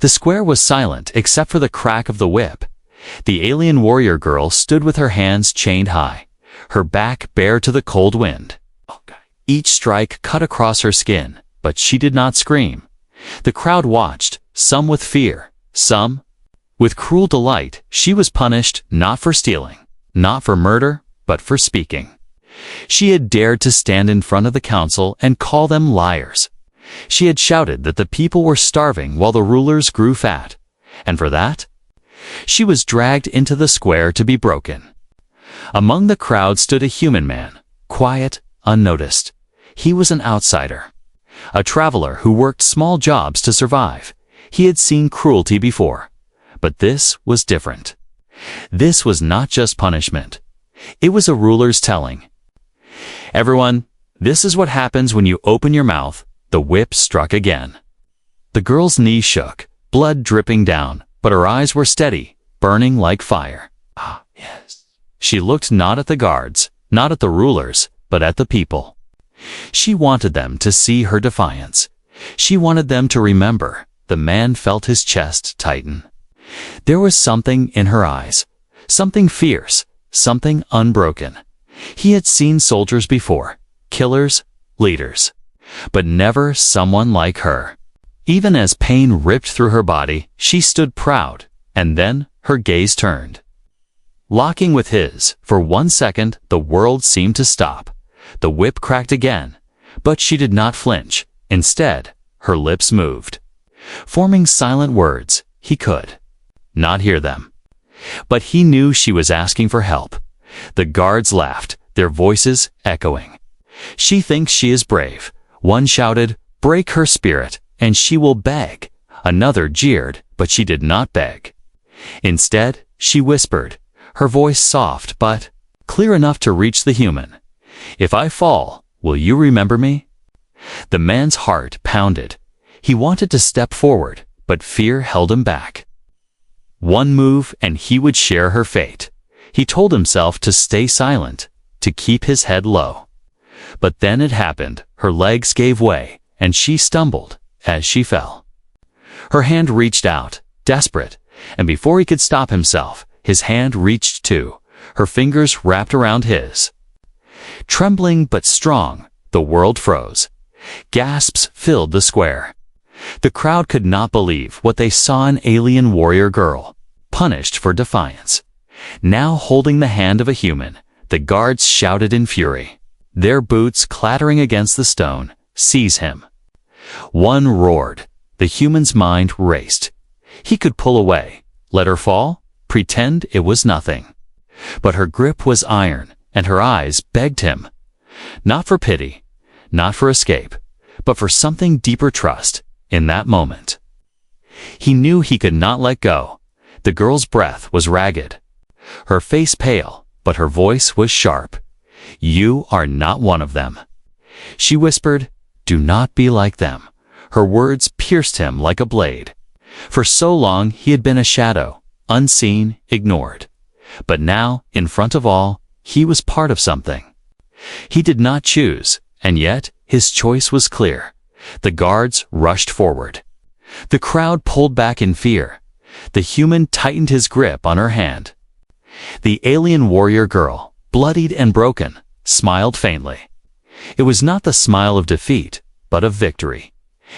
The square was silent except for the crack of the whip. The alien warrior girl stood with her hands chained high, her back bare to the cold wind. Each strike cut across her skin, but she did not scream. The crowd watched, some with fear, some with cruel delight. She was punished not for stealing, not for murder, but for speaking. She had dared to stand in front of the council and call them liars. She had shouted that the people were starving while the rulers grew fat, and for that, she was dragged into the square to be broken. Among the crowd stood a human man, quiet, unnoticed. He was an outsider, a traveler who worked small jobs to survive. He had seen cruelty before, but this was different. This was not just punishment. It was a ruler's telling. "Everyone, this is what happens when you open your mouth." The whip struck again. The girl's knees shook, blood dripping down, but her eyes were steady, burning like fire. "Ah, yes." She looked not at the guards, not at the rulers, but at the people. She wanted them to see her defiance. She wanted them to remember. The man felt his chest tighten. There was something in her eyes, something fierce, something unbroken. He had seen soldiers before, killers, leaders, but never someone like her. Even as pain ripped through her body, she stood proud, and then her gaze turned. Locking with his, for 1 second, the world seemed to stop. The whip cracked again, but she did not flinch. Instead, her lips moved, forming silent words. He could not hear them, but he knew she was asking for help. The guards laughed, their voices echoing. "She thinks she is brave." One shouted, "Break her spirit, and she will beg." Another jeered, but she did not beg. Instead, she whispered, her voice soft but clear enough to reach the human. "If I fall, will you remember me?" The man's heart pounded. He wanted to step forward, but fear held him back. One move and he would share her fate. He told himself to stay silent, to keep his head low. But then it happened. Her legs gave way, and she stumbled as she fell. Her hand reached out, desperate, and before he could stop himself, his hand reached too, her fingers wrapped around his. Trembling but strong, the world froze. Gasps filled the square. The crowd could not believe what they saw: an alien warrior girl, punished for defiance, now holding the hand of a human. The guards shouted in fury, their boots clattering against the stone. "Seize him." One roared. The human's mind raced. He could pull away, let her fall, pretend it was nothing. But her grip was iron, and her eyes begged him. Not for pity, not for escape, but for something deeper: trust. In that moment, he knew he could not let go. The girl's breath was ragged, her face pale, but her voice was sharp. "You are not one of them." She whispered, "Do not be like them." Her words pierced him like a blade. For so long he had been a shadow, unseen, ignored. But now, in front of all, he was part of something. He did not choose, and yet his choice was clear. The guards rushed forward. The crowd pulled back in fear. The human tightened his grip on her hand. The alien warrior girl, bloodied and broken, smiled faintly. It was not the smile of defeat, but of victory.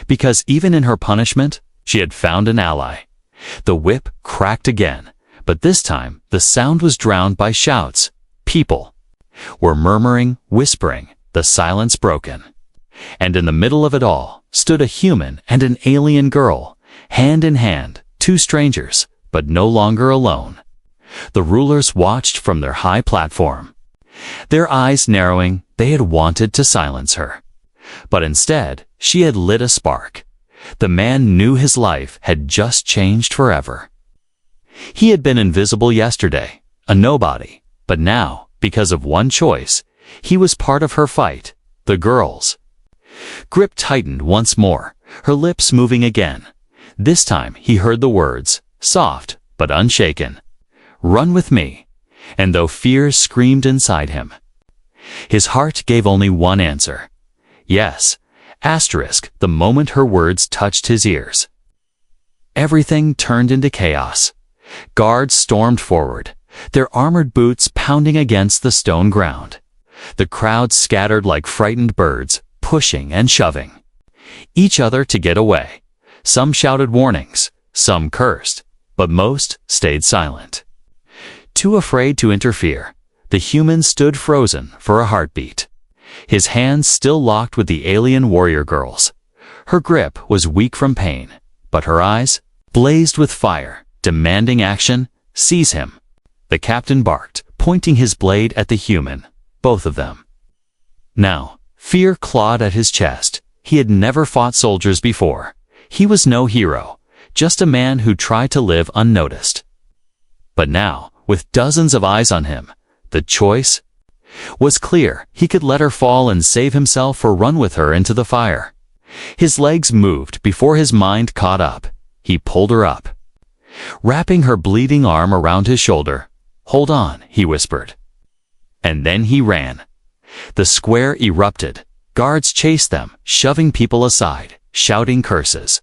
Because even in her punishment, she had found an ally. The whip cracked again, but this time the sound was drowned by shouts. People were murmuring, whispering, the silence broken. And in the middle of it all stood a human and an alien girl, hand in hand, two strangers, but no longer alone. The rulers watched from their high platform. Their eyes narrowing, they had wanted to silence her. But instead, she had lit a spark. The man knew his life had just changed forever. He had been invisible yesterday, a nobody, but now, because of one choice, he was part of her fight, the girl's. Grip tightened once more, her lips moving again. This time he heard the words, soft but unshaken. "Run with me." And though fear screamed inside him, his heart gave only one answer. Yes, *, the moment her words touched his ears. Everything turned into chaos. Guards stormed forward, their armored boots pounding against the stone ground. The crowd scattered like frightened birds, pushing and shoving each other to get away. Some shouted warnings, some cursed, but most stayed silent. Too afraid to interfere, the human stood frozen for a heartbeat, his hands still locked with the alien warrior girl's. Her grip was weak from pain, but her eyes blazed with fire, demanding action. Seize him, the captain barked, pointing his blade at the human, both of them. Now, fear clawed at his chest. He had never fought soldiers before. He was no hero, just a man who tried to live unnoticed. But now, with dozens of eyes on him, the choice was clear. He could let her fall and save himself or run with her into the fire. His legs moved before his mind caught up. He pulled her up, wrapping her bleeding arm around his shoulder. "Hold on," he whispered. And then he ran. The square erupted. Guards chased them, shoving people aside, shouting curses.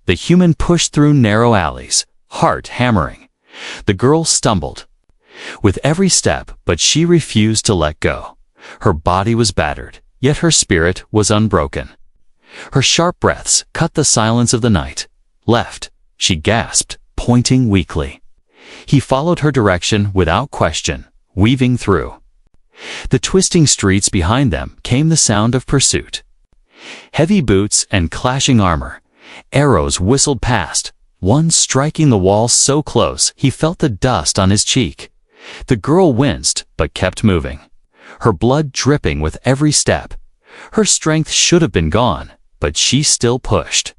The human pushed through narrow alleys, heart hammering. The girl stumbled with every step, but she refused to let go. Her body was battered, yet her spirit was unbroken. Her sharp breaths cut the silence of the night. "Left," she gasped, pointing weakly. He followed her direction without question, weaving through the twisting streets. Behind them came the sound of pursuit. Heavy boots and clashing armor. Arrows whistled past, one striking the wall so close he felt the dust on his cheek. The girl winced but kept moving, her blood dripping with every step. Her strength should have been gone, but she still pushed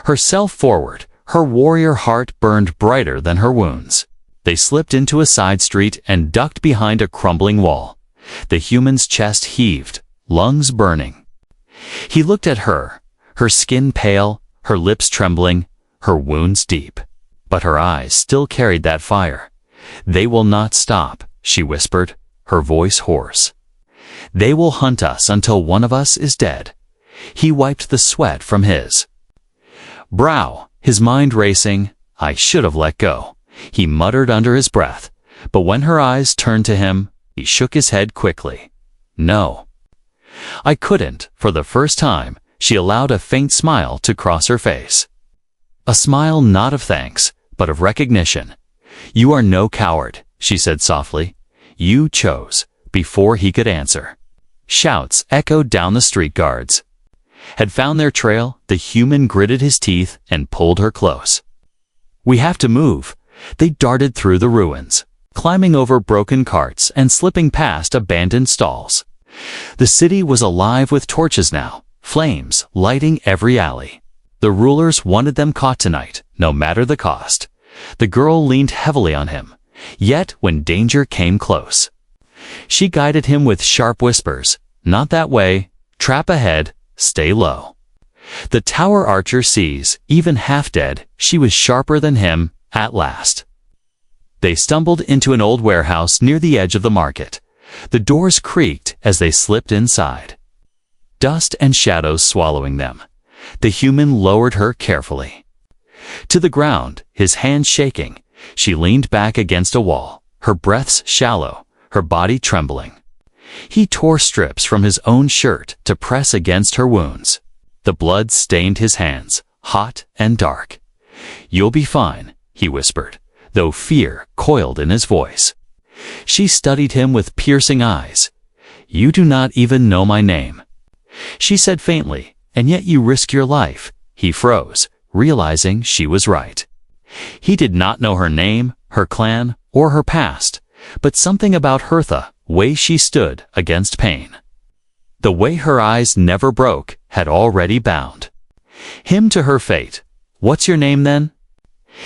herself forward. Her warrior heart burned brighter than her wounds. They slipped into a side street and ducked behind a crumbling wall. The human's chest heaved, lungs burning. He looked at her, her skin pale, her lips trembling, her wounds deep. But her eyes still carried that fire. "They will not stop," she whispered, her voice hoarse. "They will hunt us until one of us is dead." He wiped the sweat from his brow, his mind racing. "I should have let go," he muttered under his breath. But when her eyes turned to him, he shook his head quickly. "No, I couldn't." For the first time, she allowed a faint smile to cross her face. A smile not of thanks, but of recognition. "You are no coward," she said softly. "You chose." Before he could answer, shouts echoed down the street. Guards had found their trail. The human gritted his teeth and pulled her close. "We have to move." They darted through the ruins, climbing over broken carts and slipping past abandoned stalls. The city was alive with torches now, flames lighting every alley. The rulers wanted them caught tonight, no matter the cost. The girl leaned heavily on him, yet when danger came close, she guided him with sharp whispers. "Not that way, trap ahead, stay low." The tower archer sees, even half dead, she was sharper than him at last. They stumbled into an old warehouse near the edge of the market. The doors creaked as they slipped inside, dust and shadows swallowing them. The human lowered her carefully to the ground, his hands shaking. She leaned back against a wall, her breaths shallow, her body trembling. He tore strips from his own shirt to press against her wounds. The blood stained his hands, hot and dark. "You'll be fine," he whispered, though fear coiled in his voice. She studied him with piercing eyes. "You do not even know my name," she said faintly, "and yet you risk your life." He froze, realizing she was right. He did not know her name, her clan, or her past, but something about her, the way she stood against pain, the way her eyes never broke, had already bound him to her fate. "What's your name then?"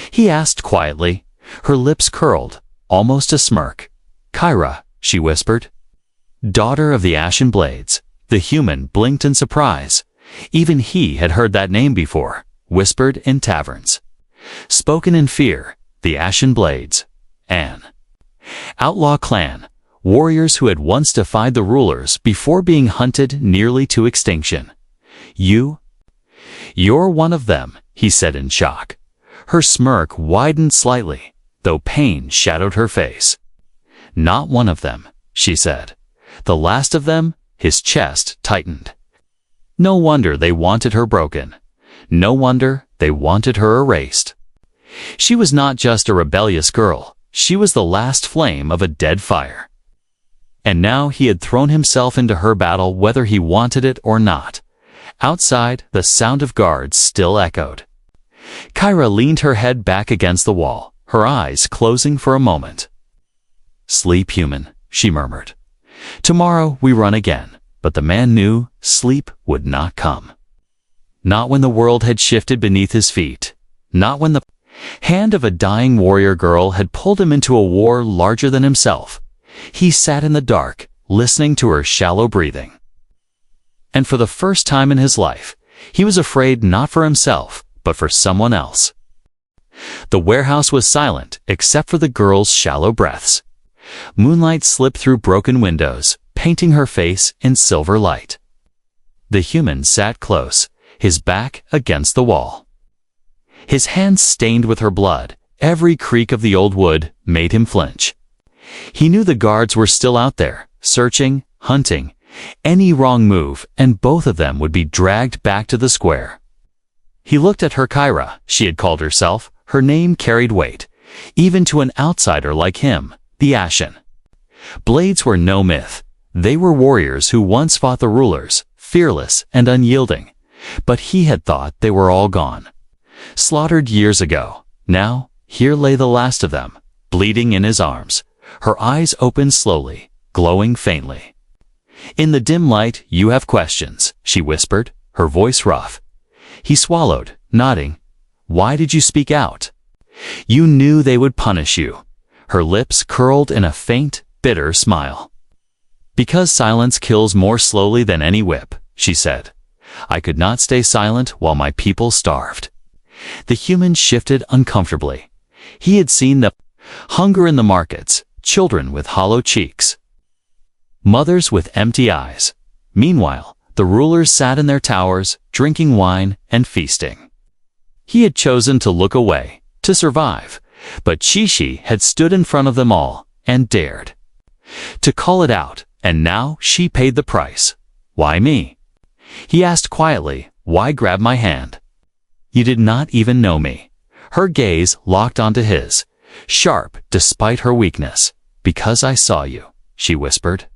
he asked quietly. Her lips curled, almost a smirk. "Kyra," she whispered. "Daughter of the Ashen Blades." The human blinked in surprise. Even he had heard that name before, whispered in taverns, spoken in fear. The Ashen Blades, an outlaw clan, warriors who had once defied the rulers before being hunted nearly to extinction. You're one of them," he said in shock. Her smirk widened slightly, though pain shadowed her face. "Not one of them," she said. "The last of them." His chest tightened. No wonder they wanted her broken. No wonder they wanted her erased. She was not just a rebellious girl. She was the last flame of a dead fire. And now he had thrown himself into her battle whether he wanted it or not. Outside, the sound of guards still echoed. Kyra leaned her head back against the wall, her eyes closing for a moment. "Sleep, human," she murmured. "Tomorrow we run again." But the man knew sleep would not come. Not when the world had shifted beneath his feet. Not when the hand of a dying warrior girl had pulled him into a war larger than himself. He sat in the dark, listening to her shallow breathing. And for the first time in his life, he was afraid not for himself, but for someone else. The warehouse was silent except for the girl's shallow breaths. Moonlight slipped through broken windows, painting her face in silver light. The human sat close, his back against the wall. His hands stained with her blood, every creak of the old wood made him flinch. He knew the guards were still out there, searching, hunting. Any wrong move, and both of them would be dragged back to the square. He looked at her. Kyra, she had called herself. Her name carried weight, even to an outsider like him, the Ashen. Blades were no myth. They were warriors who once fought the rulers, fearless and unyielding. But he had thought they were all gone. Slaughtered years ago. Now, here lay the last of them, bleeding in his arms. Her eyes opened slowly, glowing faintly. "In the dim light, you have questions," she whispered, her voice rough. He swallowed, nodding. "Why did you speak out?" "You knew they would punish you." Her lips curled in a faint, bitter smile. "Because silence kills more slowly than any whip," she said. "I could not stay silent while my people starved." The human shifted uncomfortably. He had seen the hunger in the markets, children with hollow cheeks, mothers with empty eyes. Meanwhile, the rulers sat in their towers, drinking wine and feasting. He had chosen to look away, to survive, but Chishi had stood in front of them all and dared to call it out. And now she paid the price. "Why me?" He asked quietly. "Why grab my hand? You did not even know me." Her gaze locked onto his, sharp despite her weakness. "Because I saw you," she whispered.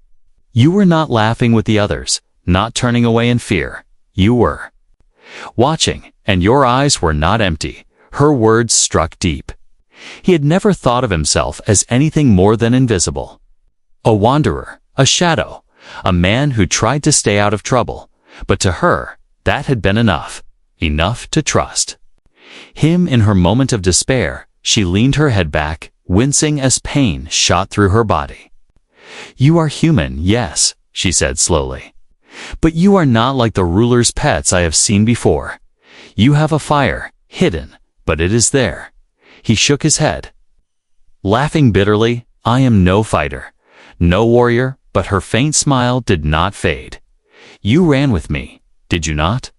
"You were not laughing with the others, not turning away in fear. You were watching, and your eyes were not empty." Her words struck deep. He had never thought of himself as anything more than invisible. A wanderer. A shadow, a man who tried to stay out of trouble, but to her, that had been enough to trust. Him in her moment of despair, she leaned her head back, wincing as pain shot through her body. "You are human, yes," she said slowly. "But you are not like the ruler's pets I have seen before. You have a fire, hidden, but it is there." He shook his head, laughing bitterly. "I am no fighter, no warrior." But her faint smile did not fade. "You ran with me, did you not?"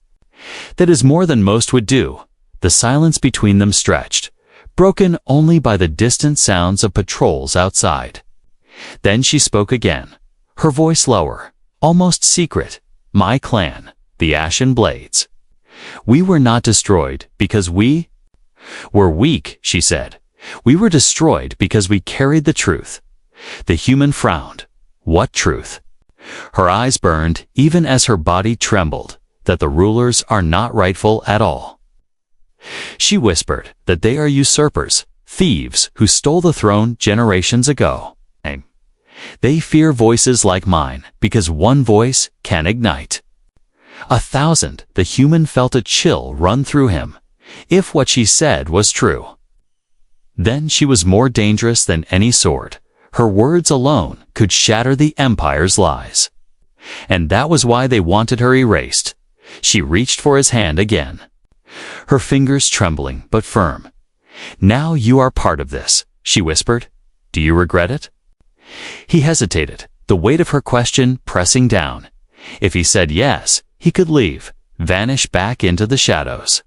"That is more than most would do." The silence between them stretched, broken only by the distant sounds of patrols outside. Then she spoke again, her voice lower, almost secret. "My clan, the Ashen Blades. We were not destroyed because we were weak," she said. "We were destroyed because we carried the truth." The human frowned. "What truth?" Her eyes burned, even as her body trembled, "that the rulers are not rightful at all." She whispered, "That they are usurpers, thieves who stole the throne generations ago. They fear voices like mine, because one voice can ignite 1,000. The human felt a chill run through him. If what she said was true, then she was more dangerous than any sword. Her words alone could shatter the Empire's lies. And that was why they wanted her erased. She reached for his hand again, her fingers trembling but firm. "Now you are part of this," she whispered. "Do you regret it?" He hesitated, the weight of her question pressing down. If he said yes, he could leave, vanish back into the shadows.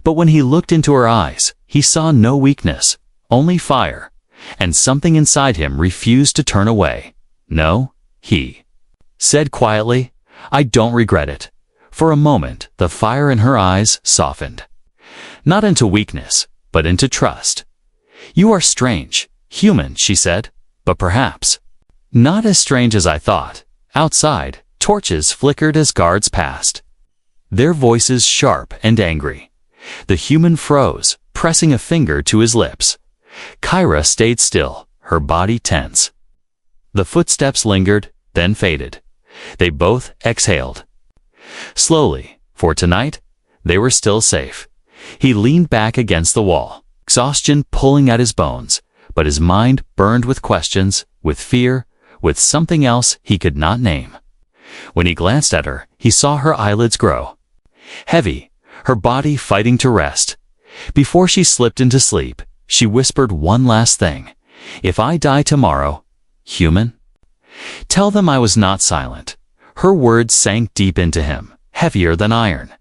But when he looked into her eyes, he saw no weakness, only fire, and something inside him refused to turn away. No, he said quietly, "I don't regret it." For a moment, the fire in her eyes softened. Not into weakness, but into trust. "You are strange, human," she said, "but perhaps not as strange as I thought." Outside, torches flickered as guards passed, their voices sharp and angry. The human froze, pressing a finger to his lips. Kyra stayed still, her body tense. The footsteps lingered, then faded. They both exhaled. Slowly, for tonight, they were still safe. He leaned back against the wall, exhaustion pulling at his bones, but his mind burned with questions, with fear, with something else he could not name. When he glanced at her, he saw her eyelids grow heavy, her body fighting to rest. Before she slipped into sleep, she whispered one last thing. "If I die tomorrow, human, tell them I was not silent." Her words sank deep into him, heavier than iron.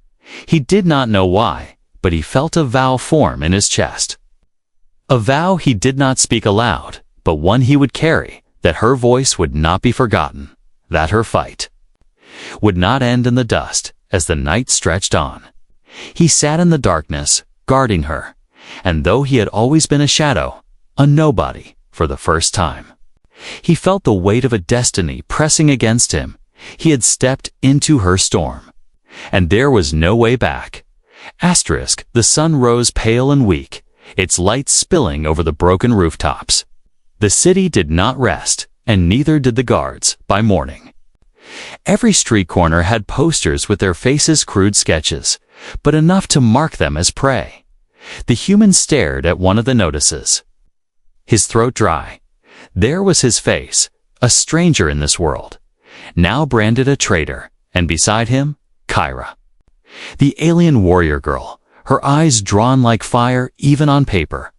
He did not know why, but he felt a vow form in his chest. A vow he did not speak aloud, but one he would carry, that her voice would not be forgotten, that her fight would not end in the dust as the night stretched on. He sat in the darkness, guarding her, and though he had always been a shadow, a nobody, for the first time, he felt the weight of a destiny pressing against him. He had stepped into her storm, and there was no way back. The sun rose pale and weak, its light spilling over the broken rooftops. The city did not rest, and neither did the guards, by morning. Every street corner had posters with their faces crude sketches, but enough to mark them as prey. The human stared at one of the notices, his throat dry. There was his face, a stranger in this world, now branded a traitor, and beside him, Kyra, the alien warrior girl, her eyes drawn like fire even on paper.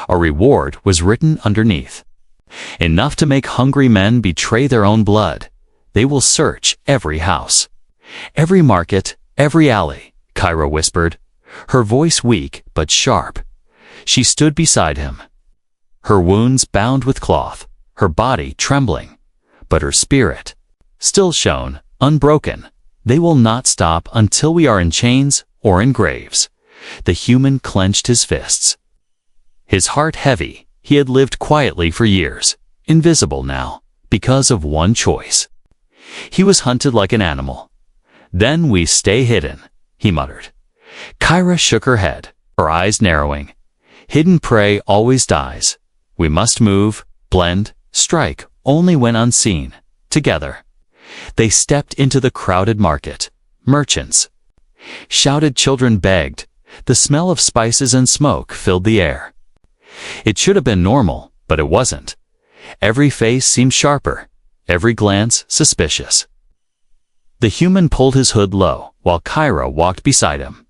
A reward was written underneath. Enough to make hungry men betray their own blood. They will search every house, every market, every alley, Kyra whispered, her voice weak but sharp. She stood beside him, her wounds bound with cloth, her body trembling, but her spirit still shone, unbroken. They will not stop until we are in chains or in graves. The human clenched his fists, his heart heavy. He had lived quietly for years, invisible now, because of one choice. He was hunted like an animal. "Then we stay hidden," he muttered. Kyra shook her head, her eyes narrowing. "Hidden prey always dies. We must move, blend, strike only when unseen, together." They stepped into the crowded market. Merchants shouted, children begged. The smell of spices and smoke filled the air. It should have been normal, but it wasn't. Every face seemed sharper, every glance suspicious. The human pulled his hood low, while Kyra walked beside him.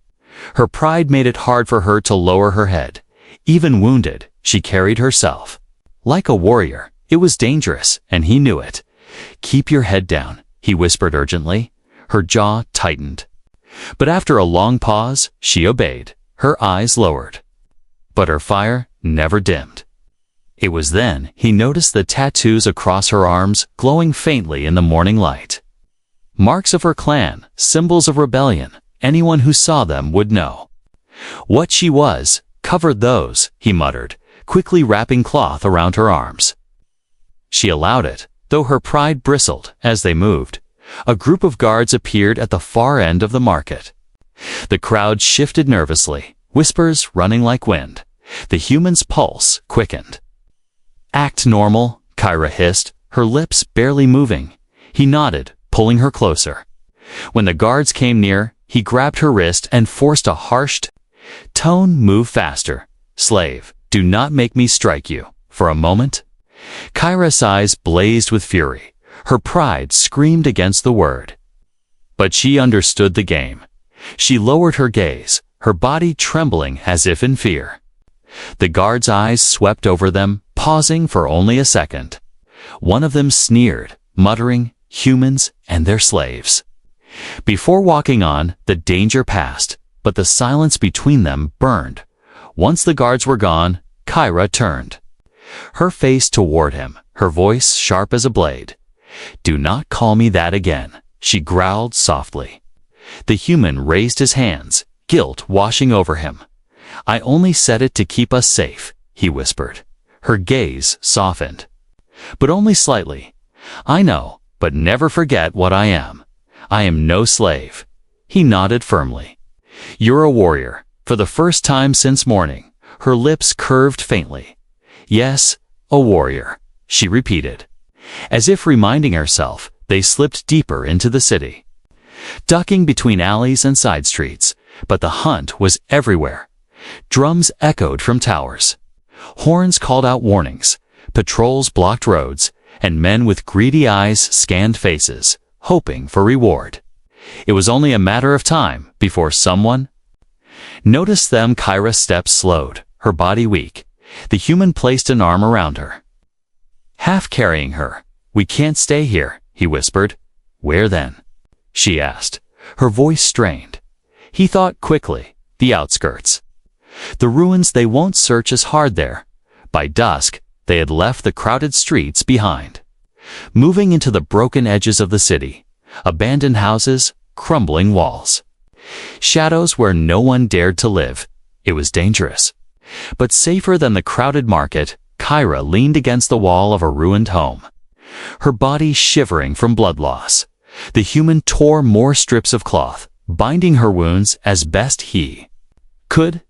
Her pride made it hard for her to lower her head. Even wounded, she carried herself like a warrior. It was dangerous, and he knew it. "Keep your head down," he whispered urgently. Her jaw tightened. But after a long pause, she obeyed, her eyes lowered. But her fire never dimmed. It was then he noticed the tattoos across her arms glowing faintly in the morning light. Marks of her clan, symbols of rebellion. Anyone who saw them would know what she was. "Covered those," he muttered, quickly wrapping cloth around her arms. She allowed it, though her pride bristled as they moved. A group of guards appeared at the far end of the market. The crowd shifted nervously, whispers running like wind. The human's pulse quickened. "Act normal," Kyra hissed, her lips barely moving. He nodded, pulling her closer. When the guards came near, he grabbed her wrist and forced a harsh tone. "Move faster. Slave, do not make me strike you." For a moment, Kyra's eyes blazed with fury. Her pride screamed against the word. But she understood the game. She lowered her gaze, her body trembling as if in fear. The guard's eyes swept over them, pausing for only a second. One of them sneered, muttering, "Humans and their slaves." Before walking on, the danger passed, but the silence between them burned. Once the guards were gone, Kyra turned. Her face toward him, her voice sharp as a blade. "Do not call me that again," she growled softly. The human raised his hands, guilt washing over him. "I only said it to keep us safe," he whispered. Her gaze softened. "But only slightly. I know, but never forget what I am. I am no slave." He nodded firmly. "You're a warrior." For the first time since morning, her lips curved faintly. "Yes, a warrior," she repeated. As if reminding herself, they slipped deeper into the city, ducking between alleys and side streets, but the hunt was everywhere. Drums echoed from towers. Horns called out warnings. Patrols blocked roads, and men with greedy eyes scanned faces, hoping for reward. It was only a matter of time before someone noticed them. Kyra's steps slowed, her body weak. The human placed an arm around her, half carrying her. "We can't stay here," he whispered. "Where then?" she asked, her voice strained. He thought quickly. The outskirts. The ruins. They won't search as hard there. By dusk, they had left the crowded streets behind, moving into the broken edges of the city. Abandoned houses, crumbling walls. Shadows where no one dared to live. It was dangerous, but safer than the crowded market. Kyra leaned against the wall of a ruined home, her body shivering from blood loss. The human tore more strips of cloth, binding her wounds as best he could.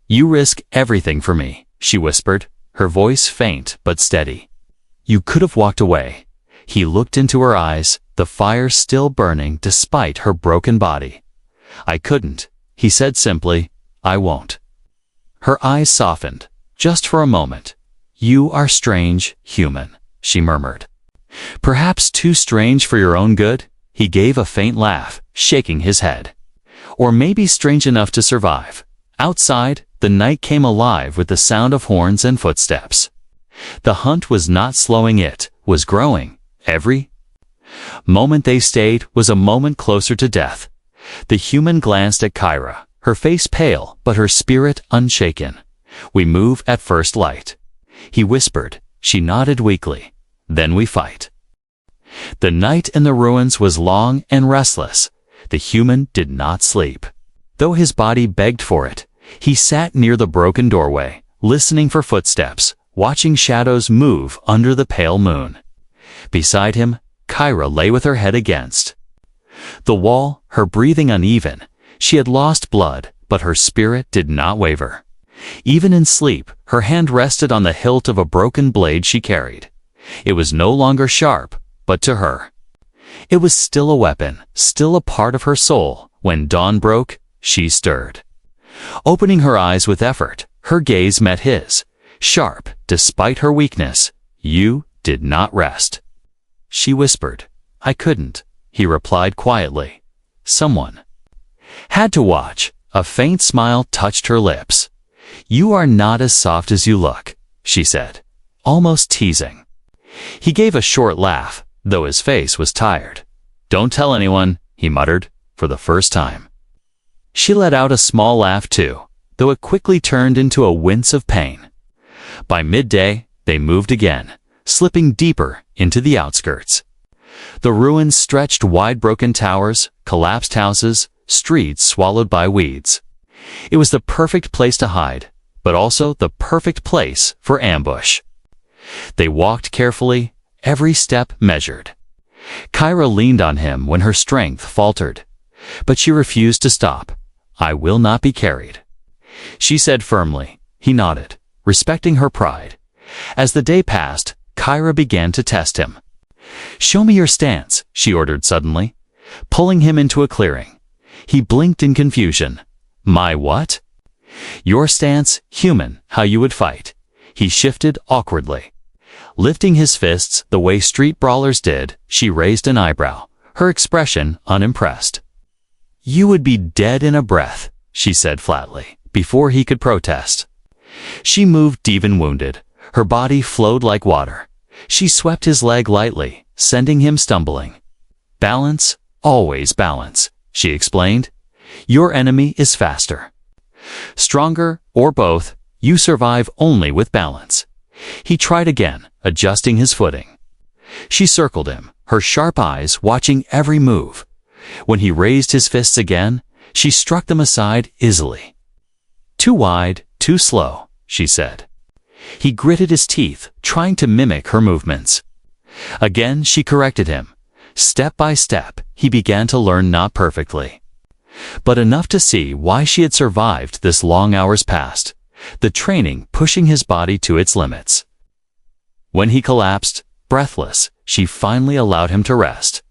"You risk everything for me," she whispered, her voice faint but steady. "You could have walked away." He looked into her eyes, the fire still burning despite her broken body. "I couldn't," he said simply. "I won't." Her eyes softened, just for a moment. "You are strange, human," she murmured. "Perhaps too strange for your own good?" He gave a faint laugh, shaking his head. "Or maybe strange enough to survive." Outside, the night came alive with the sound of horns and footsteps. The hunt was not slowing, it was growing. Every moment they stayed was a moment closer to death. The human glanced at Kyra, her face pale but her spirit unshaken. "We move at first light," he whispered. She nodded weakly. "Then we fight." The night in the ruins was long and restless. The human did not sleep, though his body begged for it. He sat near the broken doorway, listening for footsteps, watching shadows move under the pale moon. Beside him, Kyra lay with her head against the wall, her breathing uneven. She had lost blood, but her spirit did not waver. Even in sleep, her hand rested on the hilt of a broken blade she carried. It was no longer sharp, but to her, it was still a weapon, still a part of her soul. When dawn broke, she stirred. Opening her eyes with effort, her gaze met his, sharp, despite her weakness. "You did not rest," she whispered. "I couldn't," he replied quietly. "Someone had to watch." A faint smile touched her lips. "You are not as soft as you look," she said, almost teasing. He gave a short laugh, though his face was tired. "Don't tell anyone," he muttered, for the first time. She let out a small laugh too, though it quickly turned into a wince of pain. By midday, they moved again, slipping deeper into the outskirts. The ruins stretched wide, broken towers, collapsed houses, streets swallowed by weeds. It was the perfect place to hide, but also the perfect place for ambush. They walked carefully, every step measured. Kyra leaned on him when her strength faltered, but she refused to stop. "I will not be carried," she said firmly. He nodded, respecting her pride. As the day passed, Kyra began to test him. "Show me your stance," she ordered suddenly, pulling him into a clearing. He blinked in confusion. "My what?" "Your stance, human, how you would fight." He shifted awkwardly. Lifting his fists the way street brawlers did, she raised an eyebrow, her expression unimpressed. "You would be dead in a breath," she said flatly, before he could protest. She moved even wounded. Her body flowed like water. She swept his leg lightly, sending him stumbling. "Balance, always balance," she explained. "Your enemy is faster, stronger, or both. You survive only with balance." He tried again, adjusting his footing. She circled him, her sharp eyes watching every move. When he raised his fists again, she struck them aside easily. "Too wide, too slow," she said. He gritted his teeth, trying to mimic her movements. Again she corrected him. Step by step, he began to learn, not perfectly, but enough to see why she had survived this long hours past, the training pushing his body to its limits. When he collapsed, breathless, she finally allowed him to rest.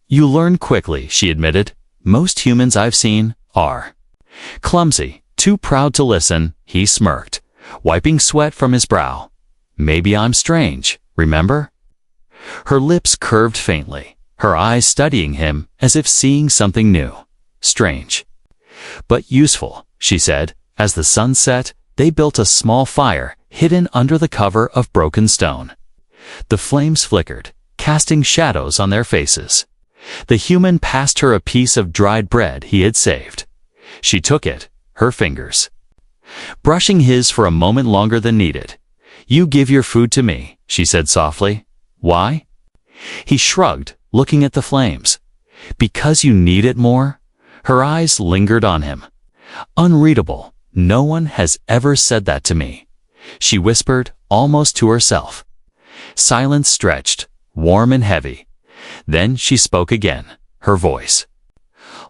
"You learn quickly," she admitted. "Most humans I've seen are clumsy, too proud to listen." He smirked, wiping sweat from his brow. "Maybe I'm strange, remember?" Her lips curved faintly, her eyes studying him as if seeing something new. "Strange, but useful," she said. As the sun set, they built a small fire hidden under the cover of broken stone. The flames flickered, casting shadows on their faces. The human passed her a piece of dried bread he had saved. She took it, her fingers brushing his for a moment longer than needed. "You give your food to me," she said softly. "Why?" He shrugged, looking at the flames. "Because you need it more?" Her eyes lingered on him. "Unreadable. No one has ever said that to me," she whispered, almost to herself. Silence stretched, warm and heavy. Then she spoke again, her voice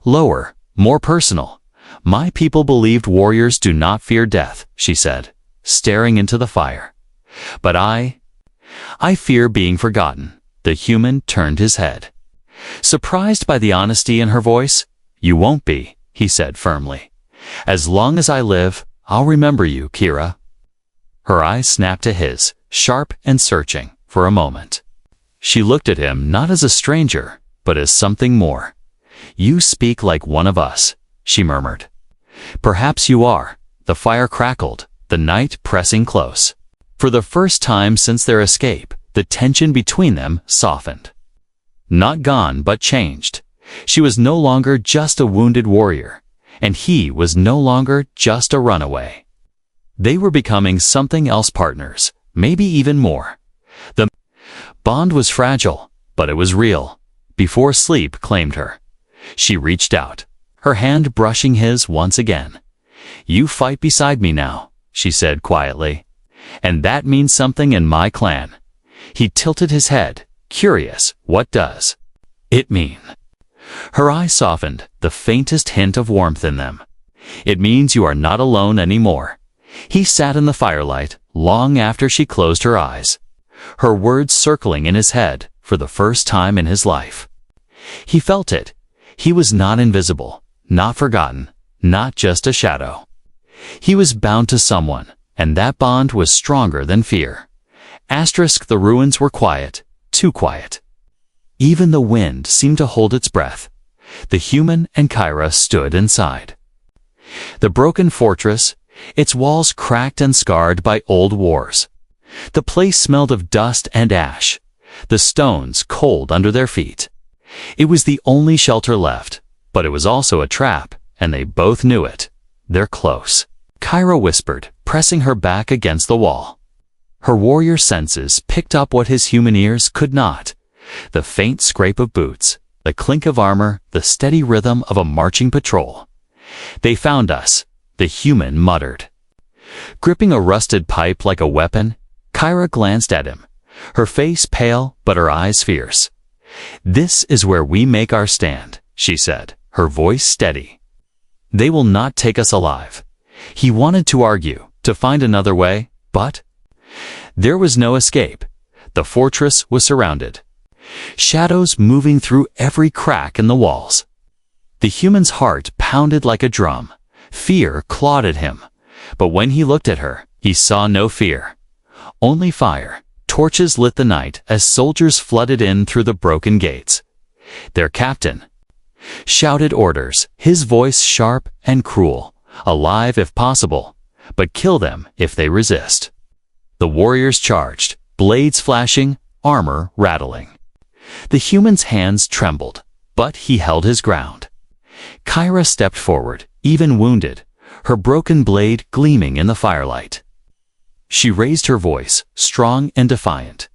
lower, more personal. "My people believed warriors do not fear death," she said, staring into the fire. "But I fear being forgotten." The human turned his head, surprised by the honesty in her voice. "You won't be," he said firmly. "As long as I live, I'll remember you, Kira." Her eyes snapped to his, sharp and searching, for a moment. She looked at him not as a stranger, but as something more. "You speak like one of us," she murmured. "Perhaps you are." The fire crackled, the night pressing close. For the first time since their escape, the tension between them softened. Not gone, but changed. She was no longer just a wounded warrior, and he was no longer just a runaway. They were becoming something else, partners, maybe even more. The bond was fragile, but it was real. Before sleep claimed her, she reached out, her hand brushing his once again. "You fight beside me now," she said quietly. "And that means something in my clan." He tilted his head, curious. "What does it mean?" Her eyes softened, the faintest hint of warmth in them. "It means you are not alone anymore." He sat in the firelight, long after she closed her eyes, her words circling in his head for the first time in his life. He felt it. He was not invisible, not forgotten, not just a shadow. He was bound to someone, and that bond was stronger than fear. The ruins were quiet, too quiet. Even the wind seemed to hold its breath. The human and Kyra stood inside the broken fortress, its walls cracked and scarred by old wars. The place smelled of dust and ash, the stones cold under their feet. It was the only shelter left, but it was also a trap, and they both knew it. "They're close," Kyra whispered, pressing her back against the wall. Her warrior senses picked up what his human ears could not: the faint scrape of boots, the clink of armor, the steady rhythm of a marching patrol. "They found us," the human muttered. Gripping a rusted pipe like a weapon, Kyra glanced at him, her face pale but her eyes fierce. "This is where we make our stand," she said, her voice steady. "They will not take us alive." He wanted to argue, to find another way, but there was no escape. The fortress was surrounded, shadows moving through every crack in the walls. The human's heart pounded like a drum. Fear clawed at him, but when he looked at her, he saw no fear, only fire. Torches lit the night as soldiers flooded in through the broken gates. Their captain shouted orders, his voice sharp and cruel: "Alive if possible, but kill them if they resist." The warriors charged, blades flashing, armor rattling. The human's hands trembled, but he held his ground. Kyra stepped forward, even wounded, her broken blade gleaming in the firelight. She raised her voice, strong and defiant.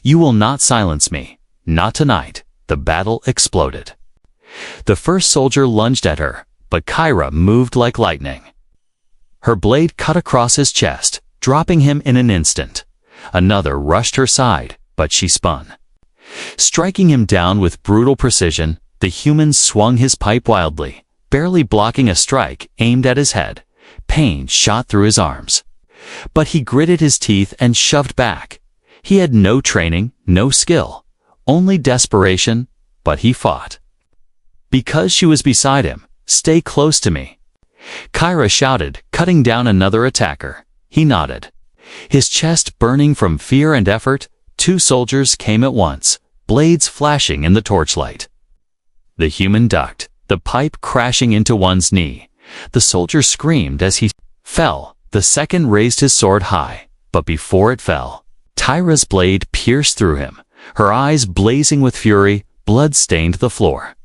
"You will not silence me. Not tonight." The battle exploded. The first soldier lunged at her, but Kyra moved like lightning. Her blade cut across his chest, dropping him in an instant. Another rushed her side, but she spun. Striking him down with brutal precision, the human swung his pipe wildly, barely blocking a strike aimed at his head. Pain shot through his arms. But he gritted his teeth and shoved back. He had no training, no skill, only desperation, but he fought. "Because she was beside him, stay close to me," Kyra shouted, cutting down another attacker. He nodded. His chest burning from fear and effort, two soldiers came at once, blades flashing in the torchlight. The human ducked, the pipe crashing into one's knee. The soldier screamed as he fell. The second raised his sword high, but before it fell, Tyra's blade pierced through him, her eyes blazing with fury. Blood stained the floor.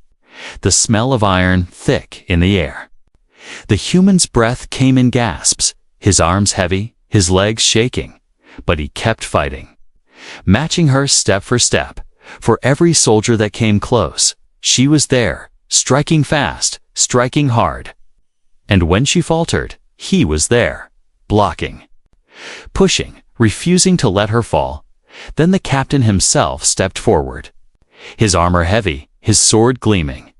The smell of iron thick in the air. The human's breath came in gasps, his arms heavy, his legs shaking, but he kept fighting, matching her step for step. For every soldier that came close, she was there, striking fast, striking hard. And when she faltered, he was there, blocking, pushing, refusing to let her fall. Then the captain himself stepped forward, his armor heavy, his sword gleaming.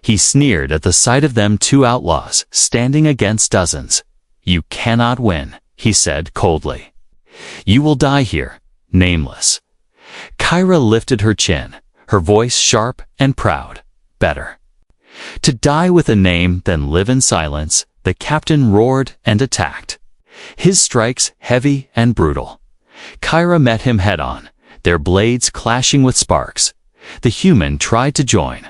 He sneered at the sight of them two outlaws standing against dozens. "You cannot win," he said coldly. "You will die here, nameless." Kyra lifted her chin, her voice sharp and proud. "Better to die with a name than live in silence." The captain roared and attacked, his strikes heavy and brutal. Kyra met him head-on, their blades clashing with sparks. The human tried to join,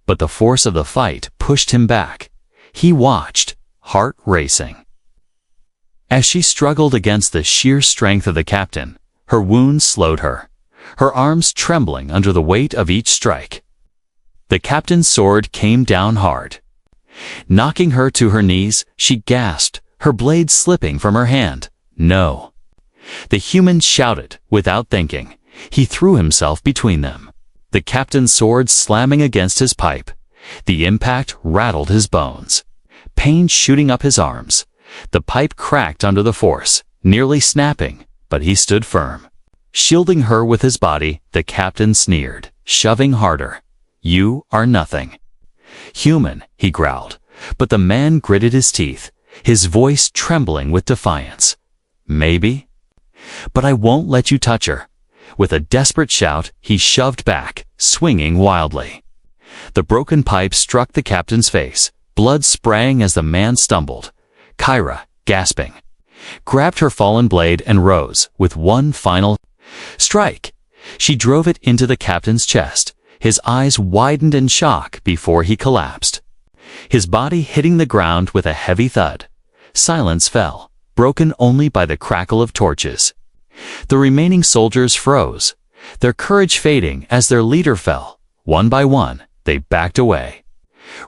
but the force of the fight pushed him back. He watched, heart racing. As she struggled against the sheer strength of the captain, her wounds slowed her, her arms trembling under the weight of each strike. The captain's sword came down hard, knocking her to her knees. She gasped, her blade slipping from her hand. "No." The human shouted, without thinking. He threw himself between them, the captain's sword slamming against his pipe. The impact rattled his bones, pain shooting up his arms. The pipe cracked under the force, nearly snapping, but he stood firm, shielding her with his body. The captain sneered, shoving harder. "You are nothing." "Human," he growled, but the man gritted his teeth, his voice trembling with defiance. "Maybe, but I won't let you touch her." With a desperate shout, he shoved back, swinging wildly. The broken pipe struck the captain's face, blood spraying as the man stumbled. Kyra, gasping, grabbed her fallen blade and rose. With one final strike, she drove it into the captain's chest. His eyes widened in shock before he collapsed, his body hitting the ground with a heavy thud. Silence fell, broken only by the crackle of torches. The remaining soldiers froze, their courage fading as their leader fell. One by one, they backed away,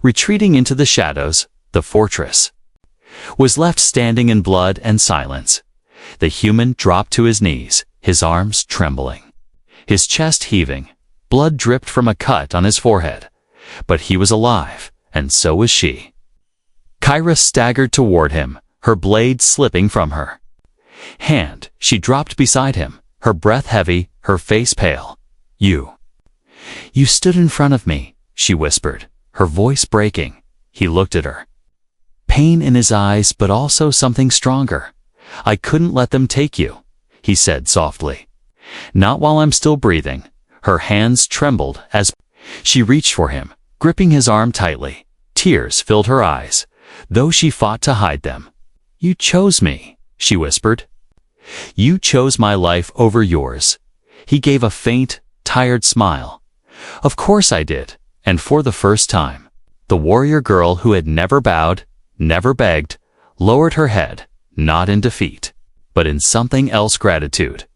retreating into the shadows. The fortress was left standing in blood and silence. The human dropped to his knees, his arms trembling, his chest heaving. Blood dripped from a cut on his forehead, but he was alive, and so was she. Kyra staggered toward him, her blade slipping from her hand. She dropped beside him, her breath heavy, her face pale. You stood in front of me," she whispered, her voice breaking. He looked at her, pain in his eyes but also something stronger. "I couldn't let them take you," he said softly. "Not while I'm still breathing." Her hands trembled as she reached for him, gripping his arm tightly. Tears filled her eyes, though she fought to hide them. "You chose me," she whispered. "You chose my life over yours." He gave a faint, tired smile. "Of course I did." And for the first time, the warrior girl who had never bowed, never begged, lowered her head, not in defeat, but in something else, gratitude,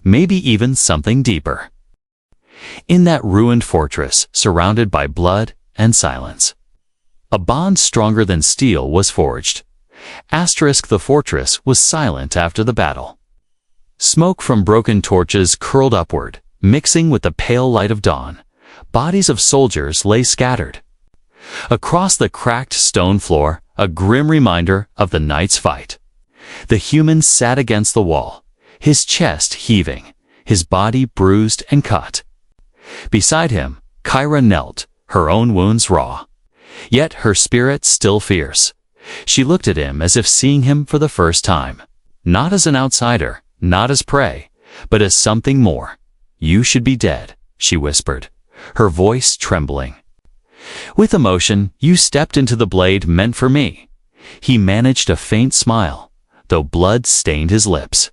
maybe even something deeper. In that ruined fortress, surrounded by blood and silence, A bond stronger than steel was forged. The fortress was silent after the battle. Smoke from broken torches curled upward, mixing with the pale light of dawn. Bodies of soldiers lay scattered. Across the cracked stone floor, a grim reminder of the night's fight. The human sat against the wall, his chest heaving, his body bruised and cut. Beside him, Kyra knelt, her own wounds raw. Yet her spirit still fierce. She looked at him as if seeing him for the first time. Not as an outsider, not as prey, but as something more. "You should be dead," she whispered, her voice trembling. With emotion, "You stepped into the blade meant for me." He managed a faint smile, though blood stained his lips.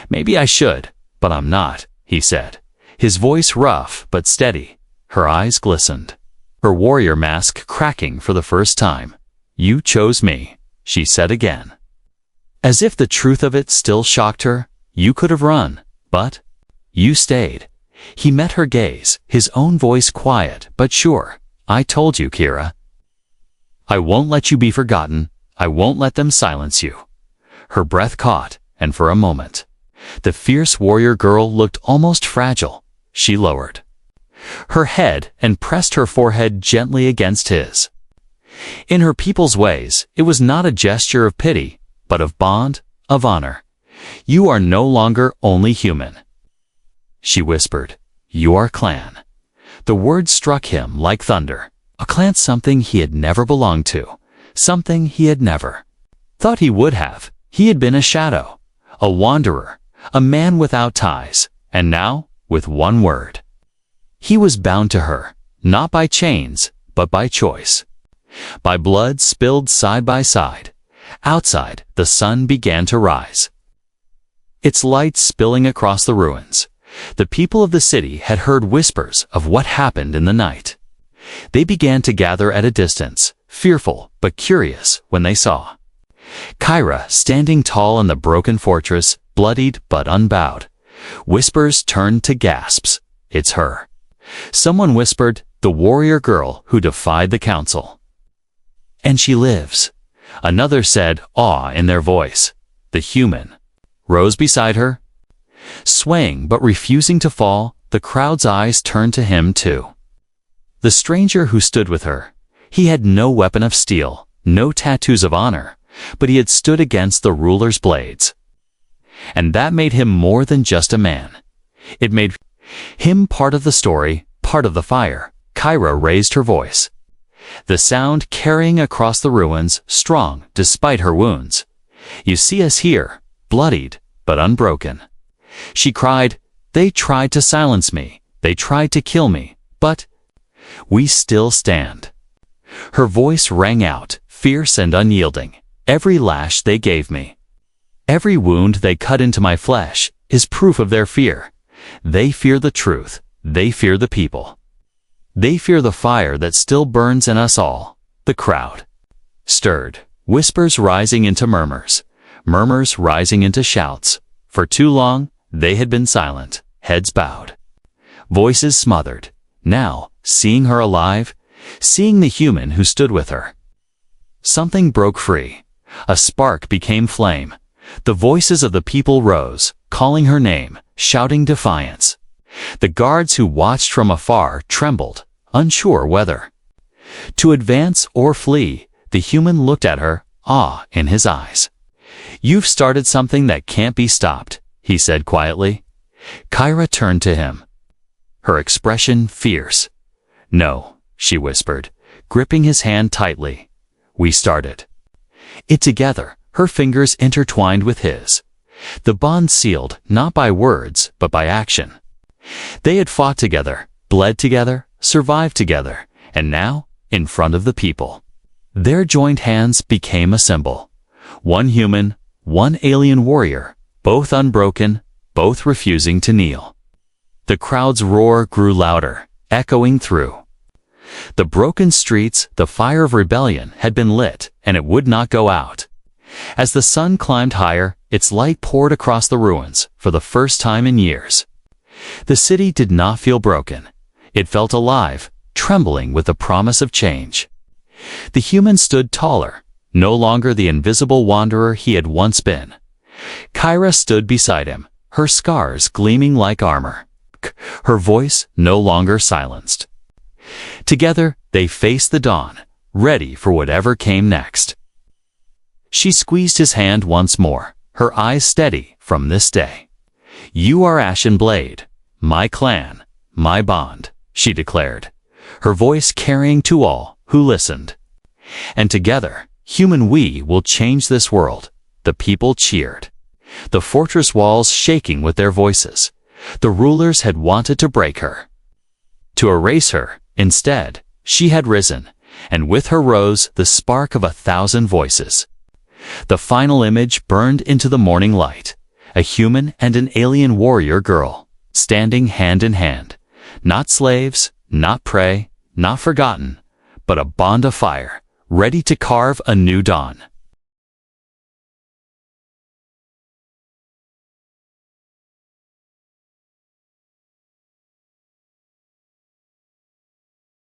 "Maybe I should, but I'm not," he said, his voice rough but steady. Her eyes glistened, her warrior mask cracking for the first time. "You chose me," she said again. As if the truth of it still shocked her. "You could have run, but you stayed." He met her gaze, his own voice quiet but sure. "I told you, Kyra. I won't let you be forgotten. I won't let them silence you." Her breath caught, and for a moment, the fierce warrior girl looked almost fragile. She lowered her head and pressed her forehead gently against his. In her people's ways, it was not a gesture of pity, but of bond, of honor. "You are no longer only human," she whispered. "You are clan." The word struck him like thunder. A clan, something he had never belonged to, something he had never thought he would have. He had been a shadow, a wanderer, a man without ties, and now, with one word, he was bound to her, not by chains, but by choice. By blood spilled side by side. Outside, the sun began to rise, its light spilling across the ruins. The people of the city had heard whispers of what happened in the night. They began to gather at a distance, fearful but curious when they saw Kyra standing tall in the broken fortress, bloodied but unbowed. Whispers turned to gasps. "It's her." Someone whispered, "The warrior girl who defied the council. And she lives." Another said, awe in their voice. The human rose beside her, swaying but refusing to fall. The crowd's eyes turned to him too. The stranger who stood with her. He had no weapon of steel, no tattoos of honor, but he had stood against the ruler's blades. And that made him more than just a man. It made him part of the story, part of the fire. Kyra raised her voice, the sound carrying across the ruins, strong despite her wounds. "You see us here, bloodied but unbroken." She cried, "They tried to silence me, they tried to kill me, but we still stand." Her voice rang out, fierce and unyielding. "Every lash they gave me, every wound they cut into my flesh, is proof of their fear. They fear the truth, they fear the people. They fear the fire that still burns in us all." The crowd stirred, whispers rising into murmurs, murmurs rising into shouts. For too long, they had been silent, heads bowed, voices smothered. Now, seeing her alive, seeing the human who stood with her, something broke free. A spark became flame. The voices of the people rose, calling her name, shouting defiance. The guards who watched from afar trembled, unsure whether to advance or flee. The human looked at her, awe in his eyes. "You've started something that can't be stopped," he said quietly. Kyra turned to him, her expression fierce. "No," she whispered, gripping his hand tightly. "We started it together," her fingers intertwined with his. The bond sealed, not by words, but by action. They had fought together, bled together, survived together, and now, in front of the people, their joined hands became a symbol. One human, one alien warrior, both unbroken, both refusing to kneel. The crowd's roar grew louder, echoing through the broken streets. The fire of rebellion had been lit, and it would not go out. As the sun climbed higher, its light poured across the ruins for the first time in years. The city did not feel broken. It felt alive, trembling with the promise of change. The human stood taller, no longer the invisible wanderer he had once been. Kyra stood beside him, her scars gleaming like armor, her voice no longer silenced. Together, they faced the dawn, ready for whatever came next. She squeezed his hand once more, her eyes steady from this day. "You are Ashen Blade, my clan, my bond," she declared, her voice carrying to all who listened. And together, human we will change this world. The people cheered, the fortress walls shaking with their voices. The rulers had wanted to break her, to erase her. Instead, she had risen, and with her rose the spark of 1,000 voices. The final image burned into the morning light, a human and an alien warrior girl, standing hand in hand, not slaves, not prey, not forgotten, but a bond of fire, ready to carve a new dawn.